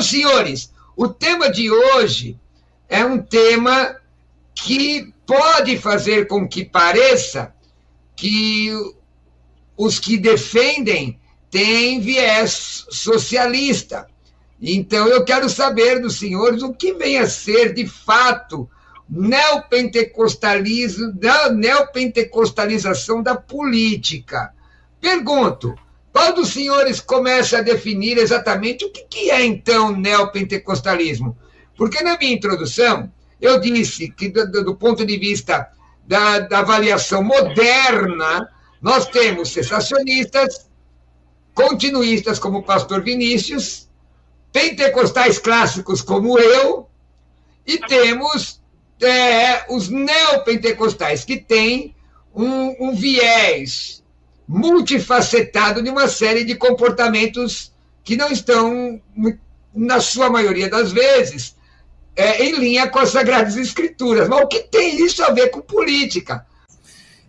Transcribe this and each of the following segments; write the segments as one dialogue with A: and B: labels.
A: Então, senhores, o tema de hoje é um tema que pode fazer com que pareça que os que defendem têm viés socialista. Então, eu quero saber dos senhores o que vem a ser, de fato, neopentecostalização da política. Pergunto, qual dos senhores começa a definir exatamente o que é, então, neopentecostalismo? Porque na minha introdução, eu disse que, do ponto de vista da avaliação moderna, nós temos cessacionistas, continuistas, como o pastor Vinícius, pentecostais clássicos, como eu, e temos os neopentecostais, que têm um viés multifacetado de uma série de comportamentos que não estão, na sua maioria das vezes, em linha com as Sagradas Escrituras. Mas o que tem isso a ver com política?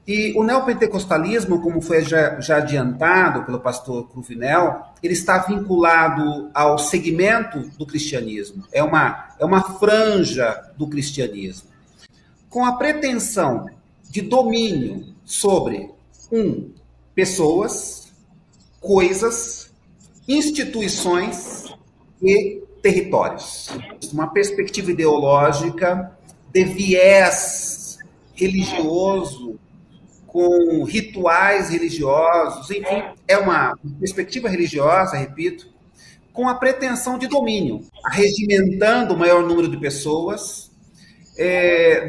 B: E o neopentecostalismo, como foi já adiantado pelo pastor Cruvinel, ele está vinculado ao segmento do cristianismo. É uma franja do cristianismo, com a pretensão de domínio sobre pessoas, coisas, instituições e territórios. Uma perspectiva ideológica de viés religioso, com rituais religiosos, enfim, é uma perspectiva religiosa, repito, com a pretensão de domínio, regimentando o maior número de pessoas,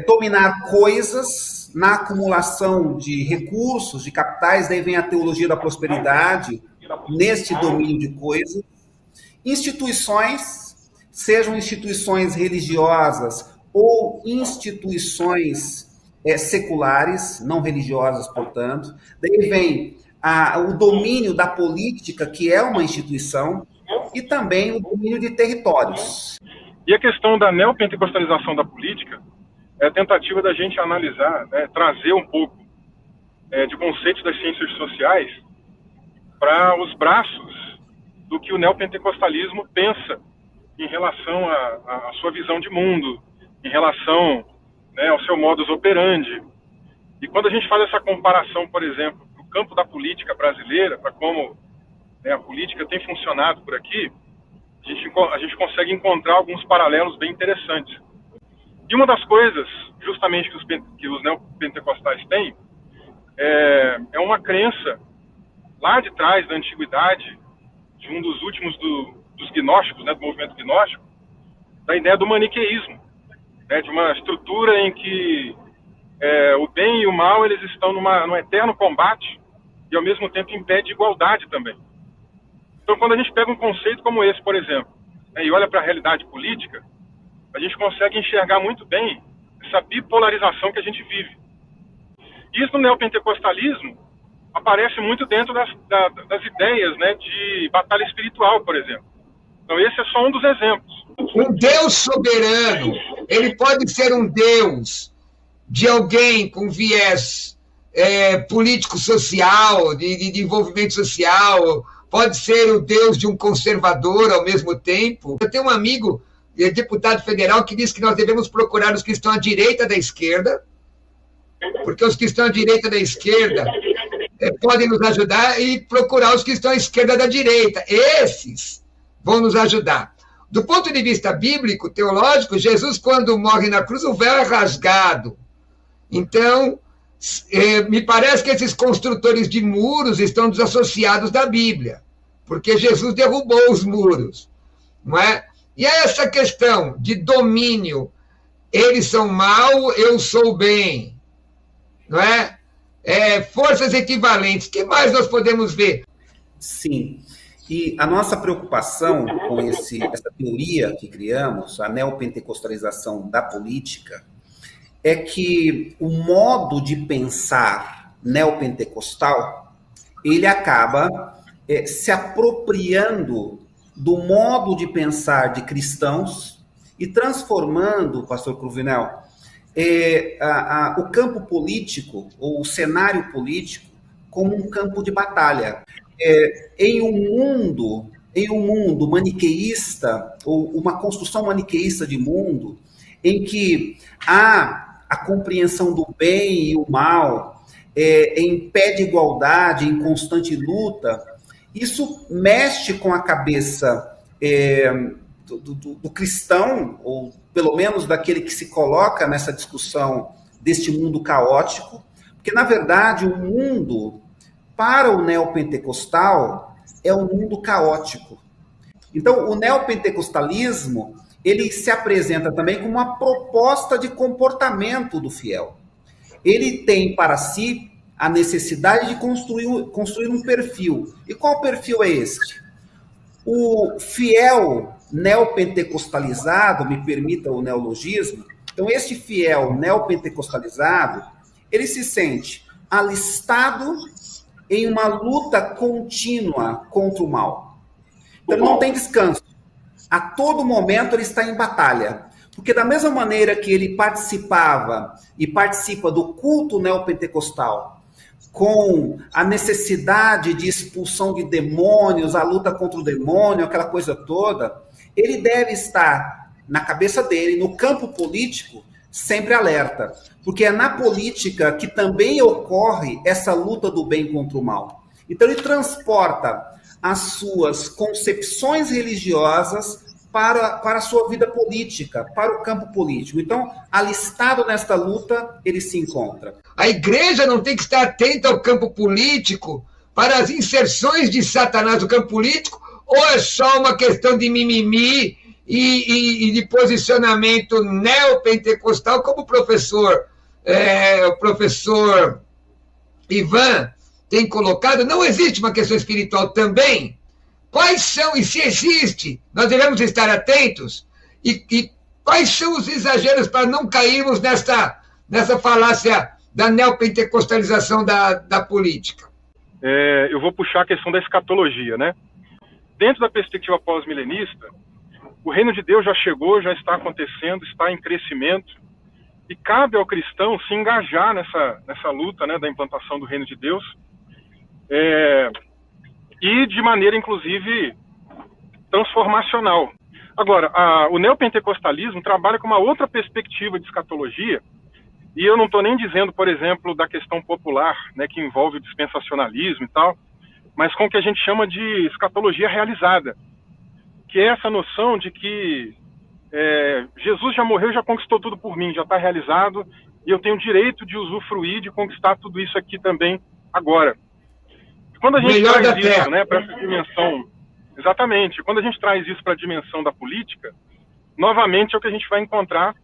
B: dominar coisas na acumulação de recursos, de capitais, daí vem a teologia da prosperidade, neste domínio de coisas, instituições, sejam instituições religiosas ou instituições seculares, não religiosas, portanto. Daí vem o domínio da política, que é uma instituição, e também o domínio de territórios.
C: E a questão da neopentecostalização da política é a tentativa da gente analisar, trazer um pouco de conceitos das ciências sociais para os braços do que o neopentecostalismo pensa em relação à sua visão de mundo, em relação ao seu modus operandi. E quando a gente faz essa comparação, por exemplo, no campo da política brasileira, para como a política tem funcionado por aqui, a gente consegue encontrar alguns paralelos bem interessantes. E uma das coisas, justamente, que os neopentecostais têm, é uma crença, lá de trás da antiguidade, de um dos últimos dos gnósticos, do movimento gnóstico, da ideia do maniqueísmo, de uma estrutura em que o bem e o mal eles estão num eterno combate e, ao mesmo tempo, em pé de igualdade também. Então, quando a gente pega um conceito como esse, por exemplo, e olha para a realidade política, a gente consegue enxergar muito bem essa bipolarização que a gente vive. Isso no neopentecostalismo aparece muito dentro das ideias de batalha espiritual, por exemplo. Então, esse é só um dos exemplos.
A: Um Deus soberano, ele pode ser um Deus de alguém com viés político-social, de envolvimento social, pode ser o Deus de um conservador ao mesmo tempo. Eu tenho um amigo, deputado federal, que diz que nós devemos procurar os que estão à direita da esquerda, porque os que estão à direita da esquerda podem nos ajudar, e procurar os que estão à esquerda da direita. Esses vão nos ajudar. Do ponto de vista bíblico, teológico, Jesus, quando morre na cruz, o véu é rasgado. Então, me parece que esses construtores de muros estão desassociados da Bíblia, porque Jesus derrubou os muros, não é? E essa questão de domínio, eles são mal, eu sou bem, não é? Forças equivalentes, o que mais nós podemos ver?
B: Sim, e a nossa preocupação com essa teoria que criamos, a neopentecostalização da política, é que o modo de pensar neopentecostal, ele acaba se apropriando do modo de pensar de cristãos e transformando, pastor Cruvinel, o campo político, ou o cenário político, como um campo de batalha. Em um mundo em um mundo maniqueísta, ou uma construção maniqueísta de mundo, em que há a compreensão do bem e o mal, em pé de igualdade, em constante luta, isso mexe com a cabeça do cristão, ou pelo menos daquele que se coloca nessa discussão deste mundo caótico, porque, na verdade, o mundo, para o neopentecostal, é um mundo caótico. Então, o neopentecostalismo, ele se apresenta também como uma proposta de comportamento do fiel. Ele tem para si a necessidade de construir um perfil. E qual perfil é este? O fiel neopentecostalizado, me permita o neologismo, então este fiel neopentecostalizado, ele se sente alistado em uma luta contínua contra o mal. Então ele não tem descanso. A todo momento ele está em batalha. Porque da mesma maneira que ele participava e participa do culto neopentecostal, com a necessidade de expulsão de demônios, a luta contra o demônio, aquela coisa toda, ele deve estar, na cabeça dele, no campo político, sempre alerta. Porque é na política que também ocorre essa luta do bem contra o mal. Então ele transporta as suas concepções religiosas para a sua vida política, para o campo político. Então, alistado nesta luta, ele se encontra.
A: A igreja não tem que estar atenta ao campo político para as inserções de Satanás no campo político, ou é só uma questão de mimimi e de posicionamento neopentecostal, como o professor Ivan tem colocado? Não existe uma questão espiritual também? Quais são, e se existe, nós devemos estar atentos, e quais são os exageros para não cairmos nessa falácia da neopentecostalização da política?
C: Eu vou puxar a questão da escatologia, né? Dentro da perspectiva pós-milenista, o reino de Deus já chegou, já está acontecendo, está em crescimento, e cabe ao cristão se engajar nessa luta, né, da implantação do reino de Deus, e de maneira, inclusive, transformacional. Agora, o neopentecostalismo trabalha com uma outra perspectiva de escatologia, e eu não estou nem dizendo, por exemplo, da questão popular, né, que envolve o dispensacionalismo e tal, mas com o que a gente chama de escatologia realizada, que é essa noção de que Jesus já morreu, já conquistou tudo por mim, já está realizado, e eu tenho o direito de usufruir, de conquistar tudo isso aqui também agora. Quando a gente traz isso, né, para essa dimensão, exatamente, quando a gente traz isso para a dimensão da política, novamente é o que a gente vai encontrar,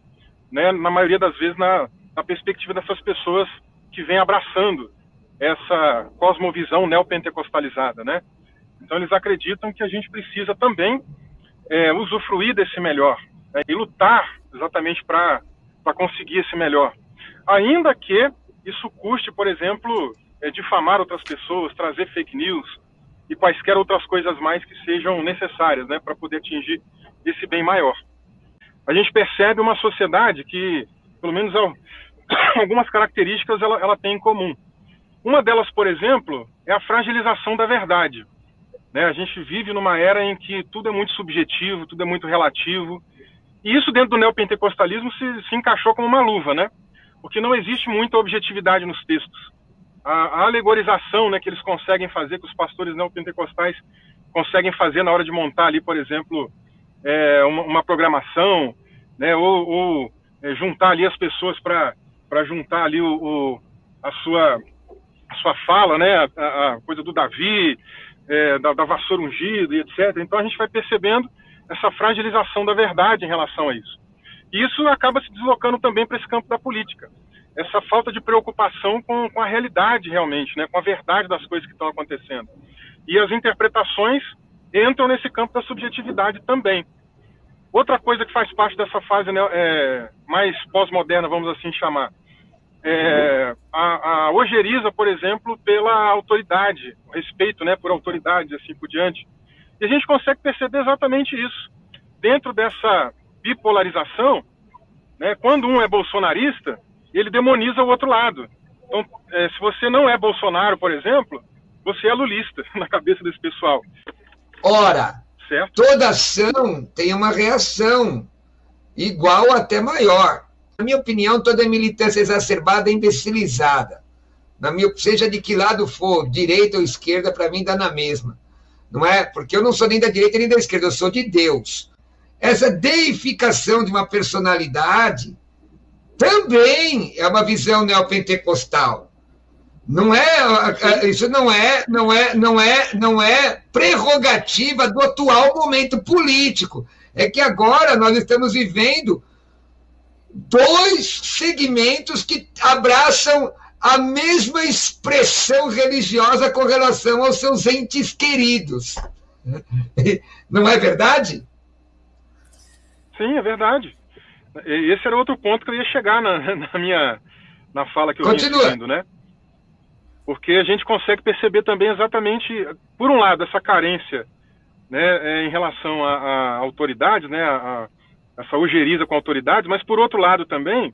C: né, na maioria das vezes na perspectiva dessas pessoas que vêm abraçando essa cosmovisão neopentecostalizada, né? Então eles acreditam que a gente precisa também usufruir desse melhor, né, e lutar exatamente para conseguir esse melhor. Ainda que isso custe, por exemplo, difamar outras pessoas, trazer fake news e quaisquer outras coisas mais que sejam necessárias, né, para poder atingir esse bem maior. A gente percebe uma sociedade que, pelo menos algumas características ela tem em comum. Uma delas, por exemplo, é a fragilização da verdade. Né? A gente vive numa era em que tudo é muito subjetivo, tudo é muito relativo, e isso dentro do neopentecostalismo se encaixou como uma luva, né? Porque não existe muita objetividade nos textos. A alegorização, né, que eles conseguem fazer, que os pastores neopentecostais conseguem fazer na hora de montar ali, por exemplo, uma programação, né, ou juntar ali as pessoas para juntar ali a sua fala, né, a coisa do Davi, da vassoura ungida e etc. Então a gente vai percebendo essa fragilização da verdade em relação a isso. E isso acaba se deslocando também para esse campo da política. Essa falta de preocupação com a realidade realmente, né, com a verdade das coisas que estão acontecendo. E as interpretações entram nesse campo da subjetividade também. Outra coisa que faz parte dessa fase, né, mais pós-moderna, vamos assim chamar, a ojeriza, por exemplo, pela autoridade, o respeito, né, por autoridades, assim por diante. E a gente consegue perceber exatamente isso. Dentro dessa bipolarização, né, quando um é bolsonarista, ele demoniza o outro lado. Então, se você não é Bolsonaro, por exemplo, você é lulista na cabeça desse pessoal.
A: Ora,
C: Certo.
A: Toda ação tem uma reação igual ou até maior. Na minha opinião, toda militância exacerbada é imbecilizada. Seja de que lado for, direita ou esquerda, para mim dá na mesma. Não é? Porque eu não sou nem da direita nem da esquerda, eu sou de Deus. Essa deificação de uma personalidade também é uma visão neopentecostal. Não é, isso não é prerrogativa do atual momento político. É que agora nós estamos vivendo dois segmentos que abraçam a mesma expressão religiosa com relação aos seus entes queridos. Não é verdade?
C: Sim, é verdade. Esse era outro ponto que eu ia chegar na fala que eu vinha seguindo, né? Porque a gente consegue perceber também exatamente, por um lado, essa carência, né, em relação à autoridade, né, essa ojeriza com a autoridade, mas por outro lado também,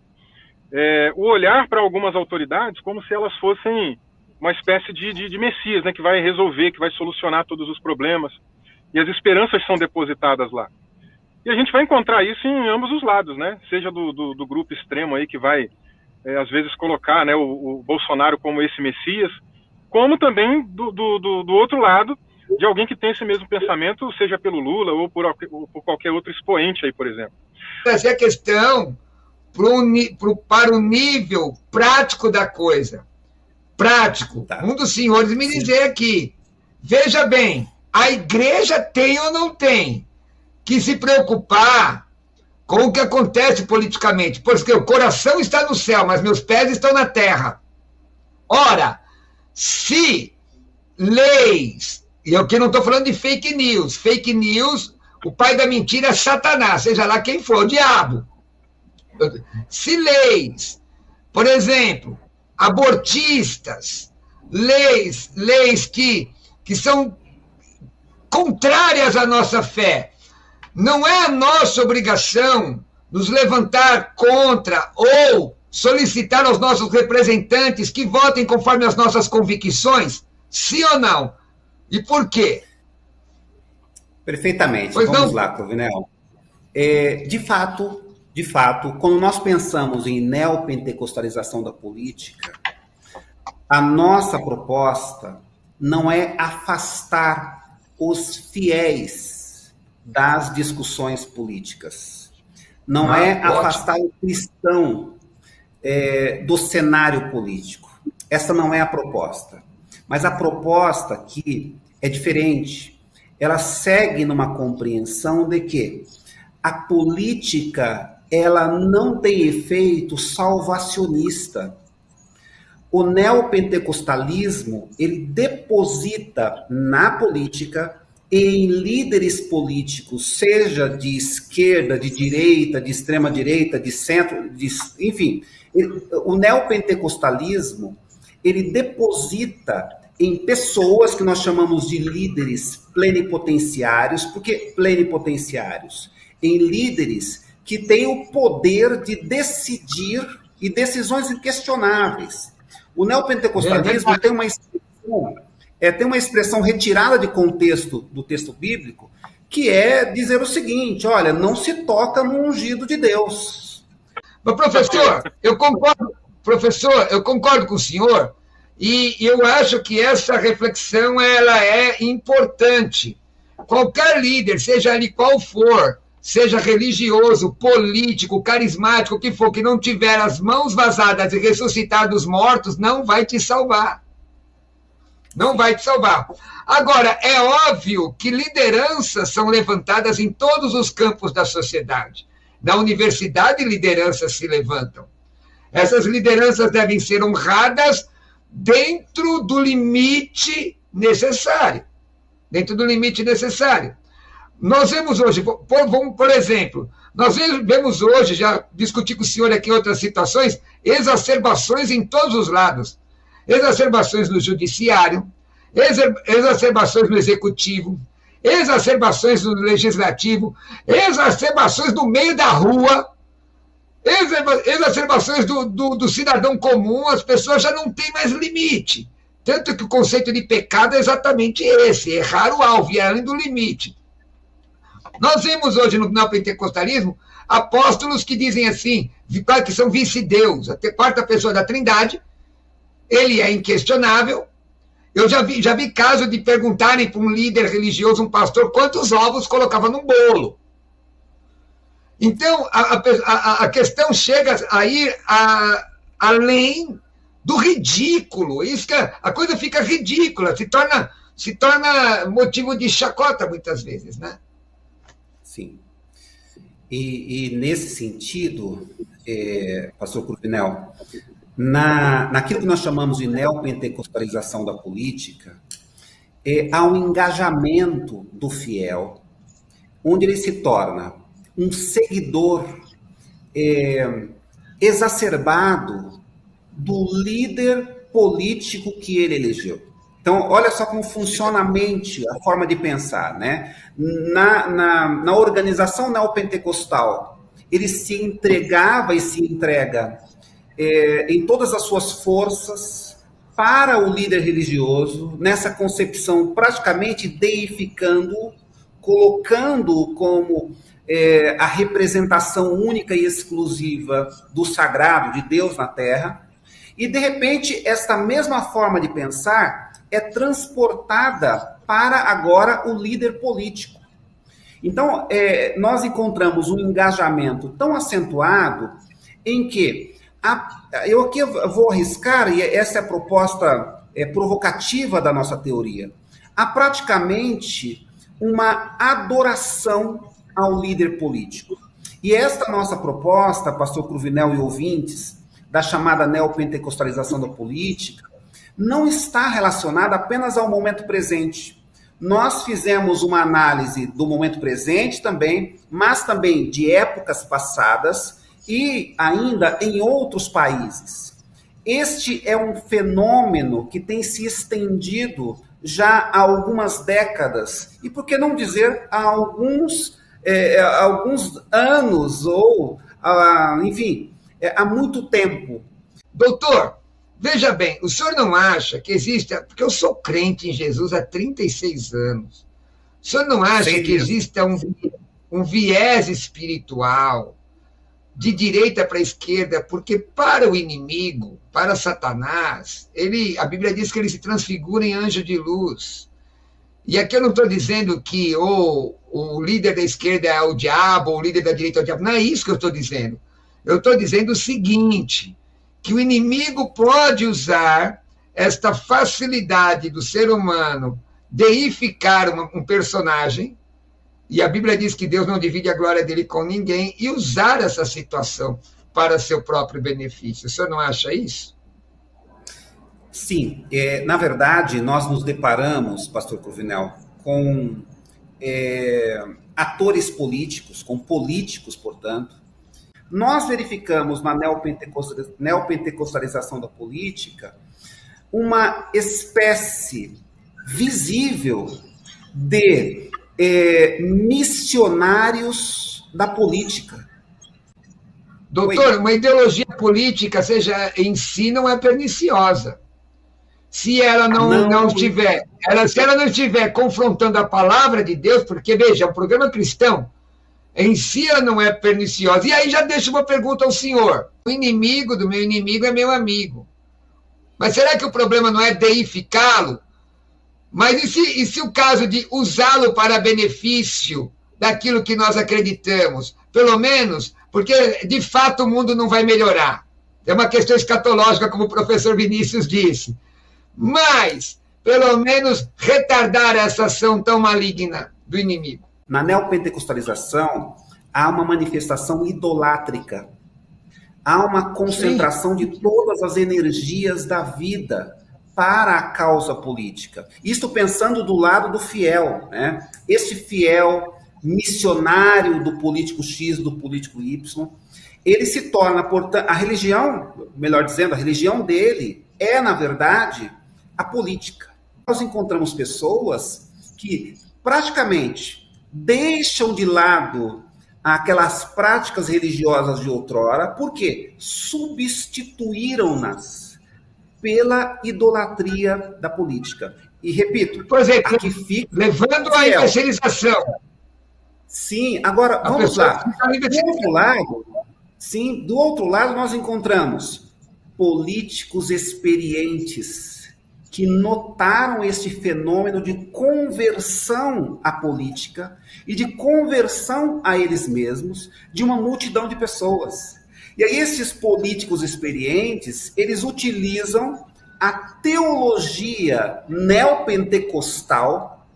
C: o olhar para algumas autoridades como se elas fossem uma espécie de messias, né, que vai resolver, que vai solucionar todos os problemas, e as esperanças são depositadas lá. E a gente vai encontrar isso em ambos os lados, né, seja do grupo extremo aí que vai, às vezes, colocar, né, o Bolsonaro como esse messias, como também do outro lado, de alguém que tem esse mesmo pensamento, seja pelo Lula ou por qualquer outro expoente aí, por exemplo.
A: Essa é a questão para o nível prático da coisa. Prático. Tá. Um dos senhores me dizer aqui, veja bem, a igreja tem ou não tem que se preocupar com o que acontece politicamente, porque o coração está no céu, mas meus pés estão na terra. Ora, se leis, e eu aqui não estou falando de fake news, o pai da mentira é Satanás, seja lá quem for, o diabo. Se leis, por exemplo, abortistas, leis que são contrárias à nossa fé, não é a nossa obrigação nos levantar contra ou solicitar aos nossos representantes que votem conforme as nossas convicções? Sim ou não? E por quê?
B: Perfeitamente. Vamos lá, Cruvinel. De fato, quando nós pensamos em neopentecostalização da política, a nossa proposta não é afastar os fiéis das discussões políticas. Não é afastar o cristão do cenário político. Essa não é a proposta. Mas a proposta aqui é diferente. Ela segue numa compreensão de que a política ela não tem efeito salvacionista. O neopentecostalismo ele deposita na política em líderes políticos, seja de esquerda, de direita, de extrema-direita, de centro, enfim, o neopentecostalismo, ele deposita em pessoas que nós chamamos de líderes plenipotenciários, porque plenipotenciários, em líderes que têm o poder de decidir e decisões inquestionáveis. O neopentecostalismo tem uma expressão retirada de contexto do texto bíblico, que é dizer o seguinte, olha, não se toca no ungido de Deus.
A: Mas, professor, eu concordo com o senhor, e eu acho que essa reflexão ela é importante. Qualquer líder, seja ele qual for, seja religioso, político, carismático, o que for, que não tiver as mãos vazadas e ressuscitar dos mortos, não vai te salvar. Não vai te salvar. Agora, é óbvio que lideranças são levantadas em todos os campos da sociedade. Na universidade, lideranças se levantam. Essas lideranças devem ser honradas dentro do limite necessário. Dentro do limite necessário. Nós vemos hoje, por exemplo, nós vemos hoje, já discuti com o senhor aqui em outras situações, exacerbações em todos os lados. Exacerbações no judiciário, exacerbações no executivo, exacerbações no legislativo, exacerbações no meio da rua, exacerbações do cidadão comum, as pessoas já não têm mais limite. Tanto que o conceito de pecado é exatamente esse, errar o alvo, e além do limite. Nós vemos hoje no neopentecostalismo apóstolos que dizem assim, que são vice-deus, a quarta pessoa da Trindade, ele é inquestionável. Eu já vi caso de perguntarem para um líder religioso, um pastor, quantos ovos colocava num bolo. Então, a questão chega a ir além do ridículo. Isso que a coisa fica ridícula, se torna motivo de chacota muitas vezes, né?
B: Sim. E nesse sentido, pastor Cruvinel, naquilo que nós chamamos de neopentecostalização da política, há um engajamento do fiel, onde ele se torna um seguidor exacerbado do líder político que ele elegeu. Então, olha só como funciona a mente, a forma de pensar, né? Na organização neopentecostal, ele se entregava e se entrega em todas as suas forças para o líder religioso, nessa concepção praticamente deificando-o, colocando-o como a representação única e exclusiva do sagrado de Deus na Terra, e de repente esta mesma forma de pensar é transportada para agora o líder político. Então, nós encontramos um engajamento tão acentuado em que, eu aqui vou arriscar, e essa é a proposta provocativa da nossa teoria, há praticamente uma adoração ao líder político. E esta nossa proposta, pastor Cruvinel e ouvintes, da chamada neopentecostalização da política, não está relacionada apenas ao momento presente. Nós fizemos uma análise do momento presente também, mas também de épocas passadas e ainda em outros países. Este é um fenômeno que tem se estendido já há algumas décadas, e por que não dizer há alguns anos, ou, enfim, há muito tempo.
A: Doutor, veja bem, o senhor não acha que existe... Porque eu sou crente em Jesus há 36 anos. O senhor não acha que existe um viés espiritual de direita para a esquerda? Porque para o inimigo, para Satanás, a Bíblia diz que ele se transfigura em anjo de luz. E aqui eu não estou dizendo que o líder da esquerda é o diabo, ou o líder da direita é o diabo. Não é isso que eu estou dizendo. Eu estou dizendo o seguinte, que o inimigo pode usar esta facilidade do ser humano deificar um personagem, e a Bíblia diz que Deus não divide a glória dele com ninguém, e usar essa situação para seu próprio benefício. O senhor não acha isso?
B: Sim. Na verdade, nós nos deparamos, pastor Cruvinel, com atores políticos, com políticos, portanto. Nós verificamos na neopentecostalização da política uma espécie visível de missionários da política.
A: Doutor, uma ideologia política, seja em si, não é perniciosa. Se ela não estiver confrontando a palavra de Deus, porque, veja, é um programa cristão, em si ela não é perniciosa. E aí já deixo uma pergunta ao senhor. O inimigo do meu inimigo é meu amigo. Mas será que o problema não é deificá-lo? Mas e se o caso de usá-lo para benefício daquilo que nós acreditamos? Pelo menos, porque de fato o mundo não vai melhorar. É uma questão escatológica, como o professor Vinícius disse. Mas, pelo menos, retardar essa ação tão maligna do inimigo.
B: Na neopentecostalização, há uma manifestação idolátrica. Há uma concentração de todas as energias da vida para a causa política. Isto pensando do lado do fiel, né? Este fiel missionário do político X, do político Y, ele se torna, portanto, a religião, melhor dizendo, a religião dele é, na verdade, a política. Nós encontramos pessoas que praticamente deixam de lado aquelas práticas religiosas de outrora, porque substituíram-nas pela idolatria da política. E repito,
A: por exemplo,
B: aqui fica
A: levando a especialização.
B: Sim, agora vamos lá. Do outro lado, sim, do outro lado nós encontramos políticos experientes que notaram este fenômeno de conversão à política e de conversão a eles mesmos de uma multidão de pessoas. E aí esses políticos experientes, eles utilizam a teologia neopentecostal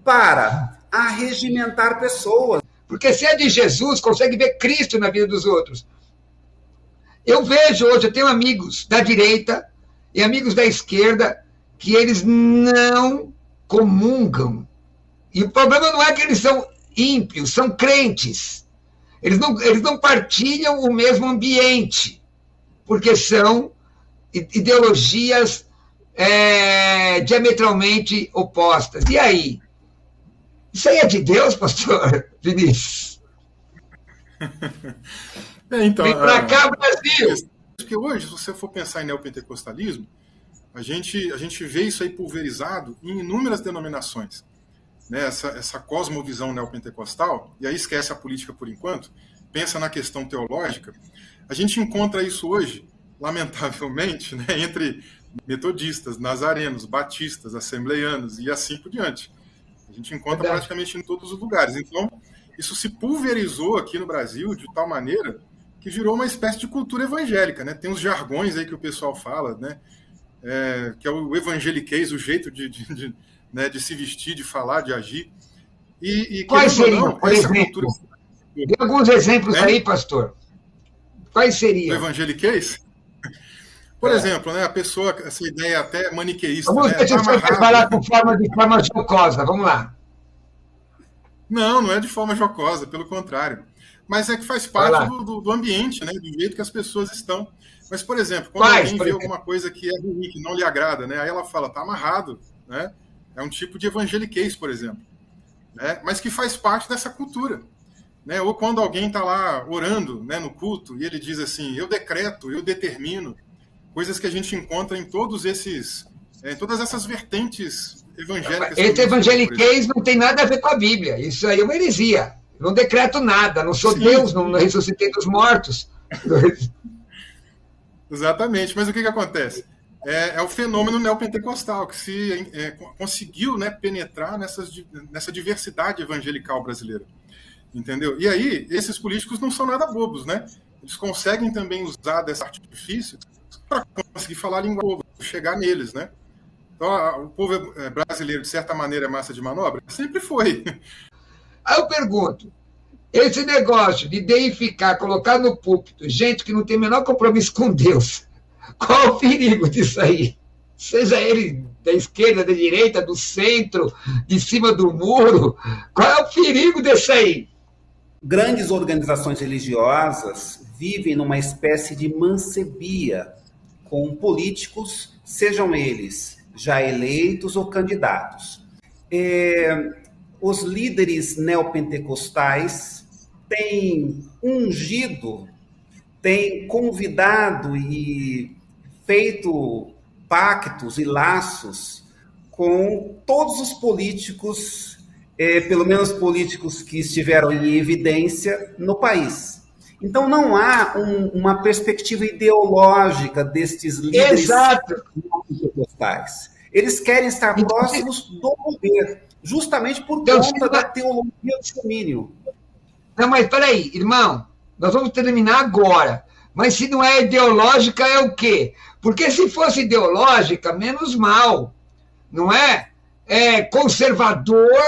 B: para arregimentar pessoas.
A: Porque se é de Jesus, consegue ver Cristo na vida dos outros. Eu vejo hoje, eu tenho amigos da direita e amigos da esquerda que eles não comungam. E o problema não é que eles são ímpios, são crentes. Eles não partilham o mesmo ambiente, porque são ideologias diametralmente opostas. E aí? Isso aí é de Deus, pastor Vinícius?
C: Então,
A: vem para cá, Brasil!
C: Porque hoje, se você for pensar em neopentecostalismo, a gente vê isso aí pulverizado em inúmeras denominações. Né? Essa cosmovisão neopentecostal, e aí esquece a política por enquanto, pensa na questão teológica, a gente encontra isso hoje, lamentavelmente, né, entre metodistas, nazarenos, batistas, assembleianos e assim por diante. A gente encontra praticamente em todos os lugares. Então, isso se pulverizou aqui no Brasil de tal maneira que virou uma espécie de cultura evangélica. Né? Tem uns jargões aí que o pessoal fala, né? Que é o evangeliquez, o jeito de se vestir, de falar, de agir.
A: Quais seriam, por exemplo? Cultura... Dê alguns exemplos aí, pastor. Quais seriam?
C: O evangeliquez? Por exemplo, né, a pessoa, essa ideia até maniqueísta.
A: Vamos ver se você quer falar de forma jocosa. Vamos lá.
C: Não é de forma jocosa, pelo contrário. Mas é que faz parte do ambiente, né, do jeito que as pessoas estão. Mas, por exemplo, quando alguém vê alguma coisa que é ruim, que não lhe agrada, né, aí ela fala, está amarrado. Né? É um tipo de evangeliquez, por exemplo. Né, mas que faz parte dessa cultura. Né? Ou quando alguém está lá orando, né, no culto e ele diz assim, eu decreto, eu determino, coisas que a gente encontra em todas essas vertentes evangélicas.
A: Esse evangeliquez não tem nada a ver com a Bíblia. Isso aí é uma heresia. Eu não decreto nada, não sou Deus, não ressuscitei dos mortos.
C: Exatamente, mas o que acontece? É o fenômeno neopentecostal que conseguiu, né, penetrar nessa diversidade evangelical brasileira. Entendeu? E aí, esses políticos não são nada bobos, né? Eles conseguem também usar desse artifício para conseguir falar a língua povo, chegar neles, né? Então, o povo brasileiro, de certa maneira, é massa de manobra? Sempre foi.
A: Aí eu pergunto, esse negócio de deificar, colocar no púlpito gente que não tem o menor compromisso com Deus, qual o perigo disso aí? Seja ele da esquerda, da direita, do centro, de cima do muro, qual é o perigo disso aí?
B: Grandes organizações religiosas vivem numa espécie de mancebia com políticos, sejam eles já eleitos ou candidatos. Os líderes neopentecostais têm ungido, têm convidado e feito pactos e laços com todos os políticos, pelo menos políticos que estiveram em evidência no país. Então, não há uma perspectiva ideológica destes líderes pentecostais. Eles querem estar próximos do poder, justamente por conta da teologia do domínio.
A: Não, mas peraí, irmão, nós vamos terminar agora. Mas se não é ideológica, é o quê? Porque se fosse ideológica, menos mal, não é? É conservador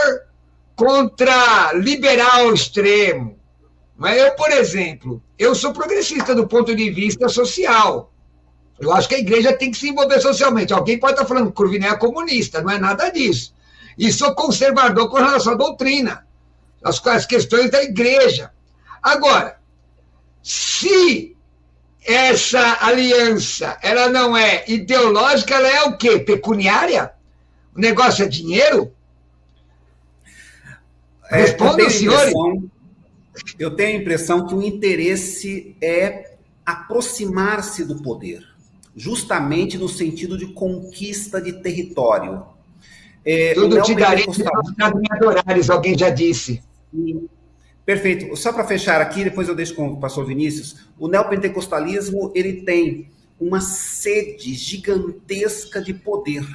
A: contra liberal extremo. Mas eu, por exemplo, eu sou progressista do ponto de vista social. Eu acho que a igreja tem que se envolver socialmente. Alguém pode estar falando que Cruvinel é comunista, não é nada disso. E sou conservador com relação à doutrina, as questões da igreja. Agora, se essa aliança ela não é ideológica, ela é o quê? Pecuniária? O negócio é dinheiro? Responda, senhores.
B: Eu tenho a impressão que o interesse é aproximar-se do poder, justamente no sentido de conquista de território.
A: Tudo te darei se me adorares, alguém já disse.
B: Perfeito. Só para fechar aqui, depois eu deixo com o pastor Vinícius, o neopentecostalismo ele tem uma sede gigantesca de poder.